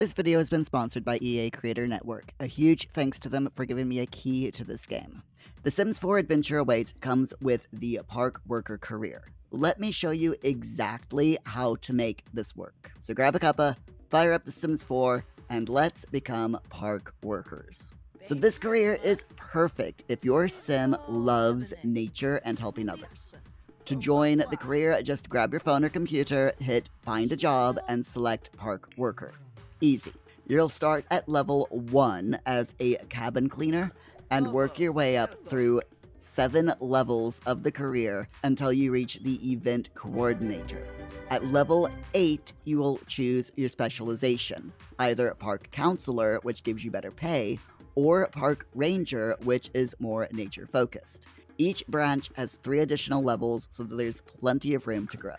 This video has been sponsored by EA Creator Network. A huge thanks to them for giving me a key to this game. The Sims 4 Adventure Awaits comes with the Park Worker career. Let me show you exactly how to make this work. So grab a cuppa, fire up The Sims 4, and let's become park workers. So this career is perfect if your sim loves nature and helping others. To join the career, just grab your phone or computer, hit find a job, and select park worker. Easy. You'll start at level 1 as a cabin cleaner and work your way up through 7 levels of the career until you reach the event coordinator. At level 8, you will choose your specialization, either park counselor, which gives you better pay, or park ranger, which is more nature focused. Each branch has 3 additional levels, so that there's plenty of room to grow.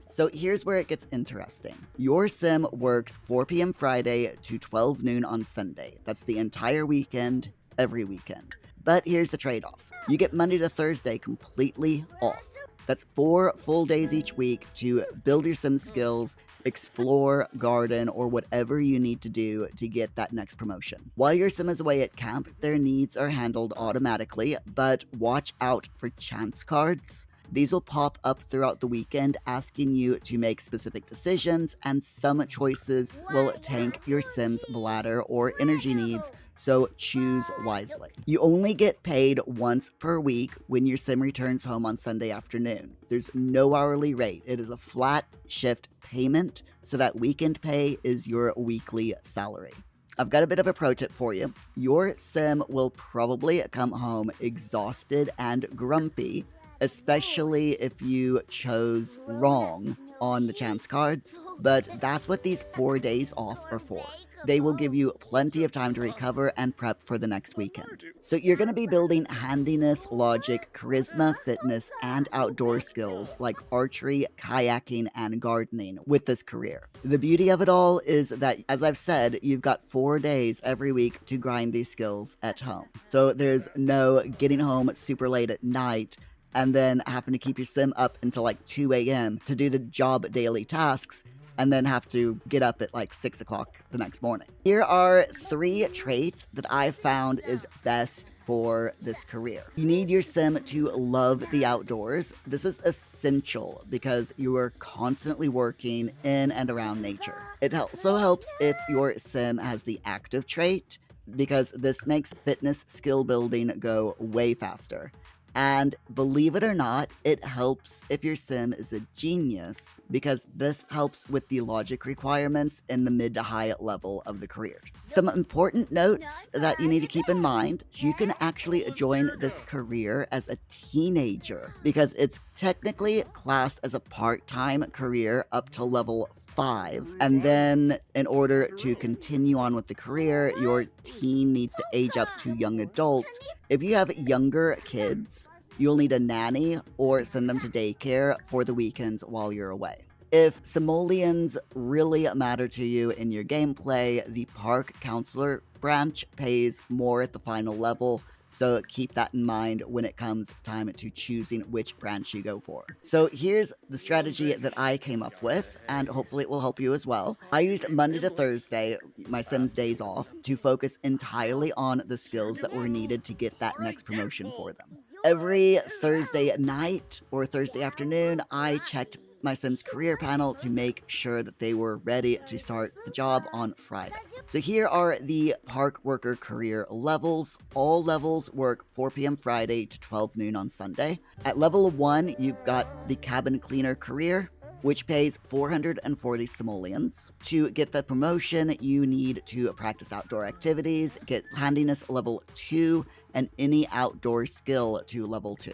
So here's where it gets interesting. Your sim works 4 p.m. Friday to 12 noon on Sunday. That's the entire weekend, every weekend. But here's the trade-off. You get Monday to Thursday completely off. That's 4 full days each week to build your sim skills, explore, garden, or whatever you need to do to get that next promotion. While your sim is away at camp, their needs are handled automatically, but watch out for chance cards. These will pop up throughout the weekend asking you to make specific decisions, and some choices will tank your sim's bladder or energy needs, so choose wisely. You only get paid once per week when your sim returns home on Sunday afternoon. There's no hourly rate. It is a flat shift payment, so that weekend pay is your weekly salary. I've got a bit of a pro tip for you. Your sim will probably come home exhausted and grumpy, especially if you chose wrong on the chance cards, but that's what these 4 days off are for. They will give you plenty of time to recover and prep for the next weekend. So you're going to be building handiness, logic, charisma, fitness, and outdoor skills like archery, kayaking, and gardening with this career. The beauty of it all is that, as I've said, you've got 4 days every week to grind these skills at home. So there's no getting home super late at night and then having to keep your sim up until like 2 a.m. to do the job daily tasks, and then have to get up at like 6 o'clock the next morning. Here are 3 traits that I found is best for this career. You need your sim to love the outdoors. This is essential because you are constantly working in and around nature. It also helps if your sim has the active trait, because this makes fitness skill building go way faster. And believe it or not, it helps if your sim is a genius, because this helps with the logic requirements in the mid to high level of the career. Some important notes that you need to keep in mind: you can actually join this career as a teenager, because it's technically classed as a part-time career up to level 5. And then in order to continue on with the career, your teen needs to age up to young adult. If you have younger kids, you'll need a nanny or send them to daycare for the weekends while you're away. If simoleons really matter to you in your gameplay, the park counselor branch pays more at the final level, so keep that in mind when it comes time to choosing which branch you go for. So here's the strategy that I came up with, and hopefully it will help you as well. I used Monday to Thursday, my Sims days off, to focus entirely on the skills that were needed to get that next promotion for them. Every Thursday night or Thursday afternoon, I checked my Sims career panel to make sure that they were ready to start the job on Friday. So here are the park worker career levels. All levels work 4 p.m. Friday to 12 noon on Sunday. At level 1, you've got the cabin cleaner career, which pays 440 simoleons. To get the promotion, you need to practice outdoor activities, get handiness level 2, and any outdoor skill to level 2.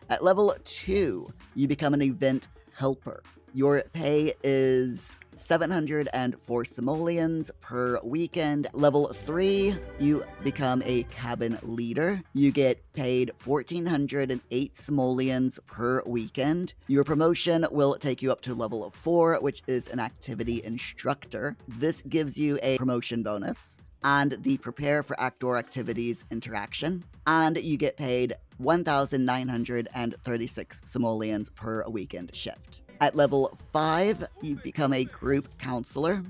At level 2, you become an event helper. Your pay is 704 simoleons per weekend. Level 3, you become a cabin leader. You get paid 1,408 simoleons per weekend. Your promotion will take you up to level 4, which is an activity instructor. This gives you a promotion bonus and the prepare for outdoor activities interaction, and you get paid 1,936 simoleons per weekend shift. At level 5, you become a group counselor.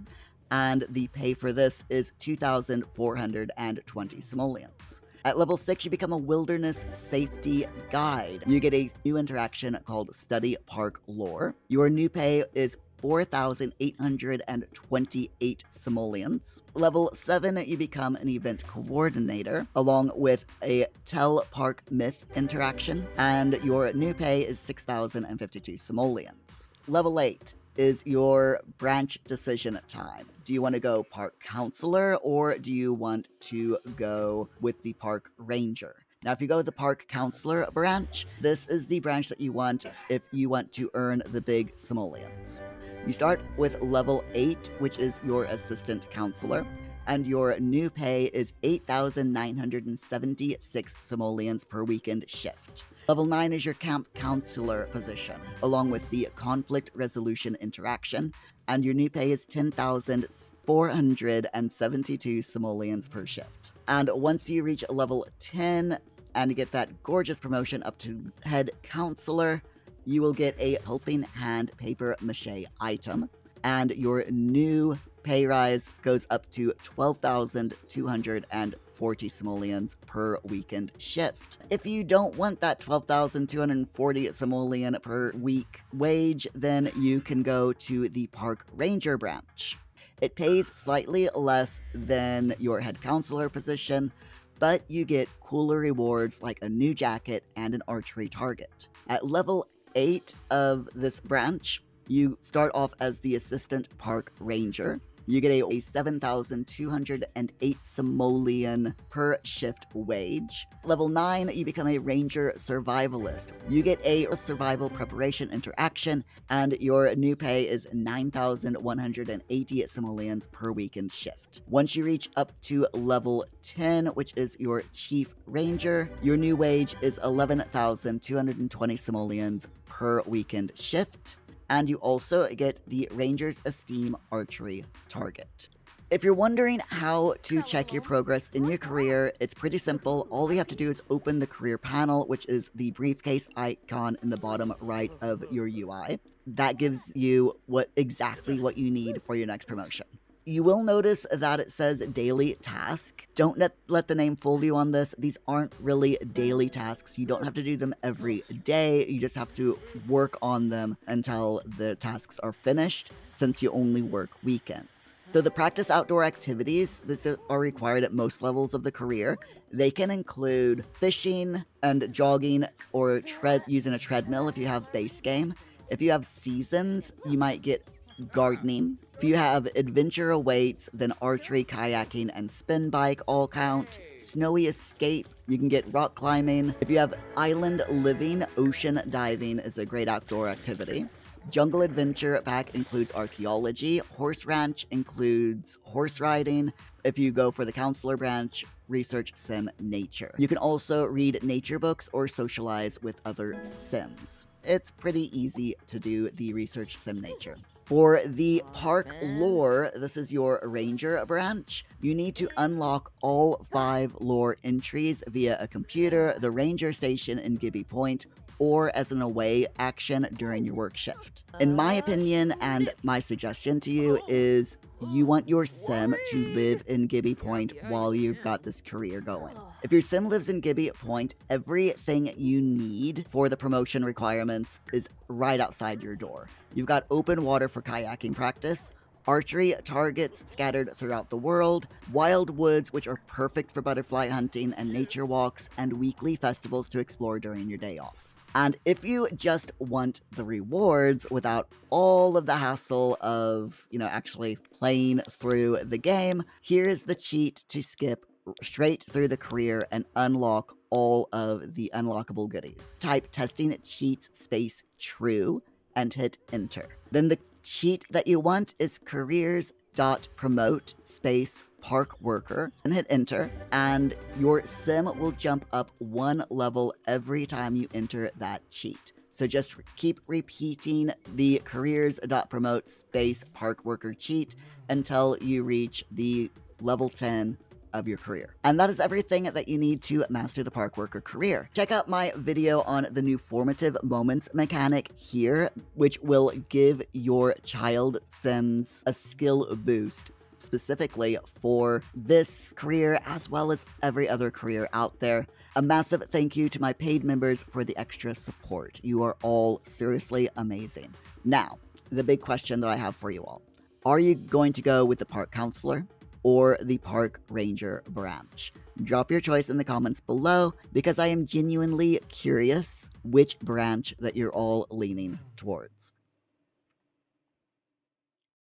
and the pay for this is 2,420 simoleons. At level 6, you become a wilderness safety guide. You get a new interaction called Study Park Lore. Your new pay is 4,828 simoleons. Level 7, you become an event coordinator, along with a Tell Park Myth interaction, and your new pay is 6,052 simoleons. Level 8 is your branch decision time. Do you want to go park counselor or do you want to go with the park ranger? Now, if you go with the park counselor branch, this is the branch that you want if you want to earn the big simoleons. You start with level 8, which is your assistant counselor, and your new pay is 8,976 simoleons per weekend shift. Level 9 is your camp counselor position, along with the conflict resolution interaction, and your new pay is 10,472 simoleons per shift. And once you reach level 10 and get that gorgeous promotion up to head counselor, you will get a helping hand paper mache item, and your new pay rise goes up to 12,240 simoleons per weekend shift. If you don't want that 12,240 simoleon per week wage, then you can go to the park ranger branch. It pays slightly less than your head counselor position, but you get cooler rewards like a new jacket and an archery target. At level 8 of this branch, you start off as the assistant park ranger. You get a 7,208 simoleon per shift wage. Level 9, you become a ranger survivalist. You get a survival preparation interaction, and your new pay is 9,180 simoleons per weekend shift. Once you reach up to level 10, which is your chief ranger, your new wage is 11,220 simoleons per weekend shift. And you also get the Ranger's Esteem Archery target. If you're wondering how to check your progress in your career, it's pretty simple. All you have to do is open the career panel, which is the briefcase icon in the bottom right of your UI. That gives you exactly what you need for your next promotion. You will notice that it says daily task. Don't let the name fool you on this. These aren't really daily tasks. You don't have to do them every day. You just have to work on them until the tasks are finished, since you only work weekends. So the practice outdoor activities, this are required at most levels of the career. They can include fishing and jogging or using a treadmill if you have base game. If you have seasons, you might get gardening. If you have adventure awaits, then archery, kayaking, and spin bike all count. Snowy escape, you can get rock climbing. If you have island living, ocean diving is a great outdoor activity. Jungle Adventure Pack includes archaeology. Horse Ranch includes horse riding. If you go for the counselor branch, research sim nature. You can also read nature books or socialize with other sims. It's pretty easy to do the research sim nature. For the park lore, this is your ranger branch. You need to unlock all 5 lore entries via a computer, the ranger station in Gibbi Point, or as an away action during your work shift. In my opinion, and my suggestion to you, is you want your sim to live in Gibbi Point while you've got this career going. If your sim lives in Gibbi Point, everything you need for the promotion requirements is right outside your door. You've got open water for kayaking practice, archery targets scattered throughout the world, wild woods which are perfect for butterfly hunting and nature walks, and weekly festivals to explore during your day off. And if you just want the rewards without all of the hassle of, actually playing through the game, here's the cheat to skip straight through the career and unlock all of the unlockable goodies. Type testing cheats space true and hit enter. Then the cheat that you want is careers.promote space park worker and hit enter, and your sim will jump up 1 level every time you enter that cheat. So just keep repeating the careers.promote space park worker cheat until you reach the level 10 of your career. And that is everything that you need to master the park worker career. Check out my video on the new formative moments mechanic here, which will give your child Sims a skill boost specifically for this career as well as every other career out there. A massive thank you to my paid members for the extra support. You are all seriously amazing. Now, the big question that I have for you all. Are you going to go with the park counselor or the park ranger branch? Drop your choice in the comments below because I am genuinely curious which branch that you're all leaning towards.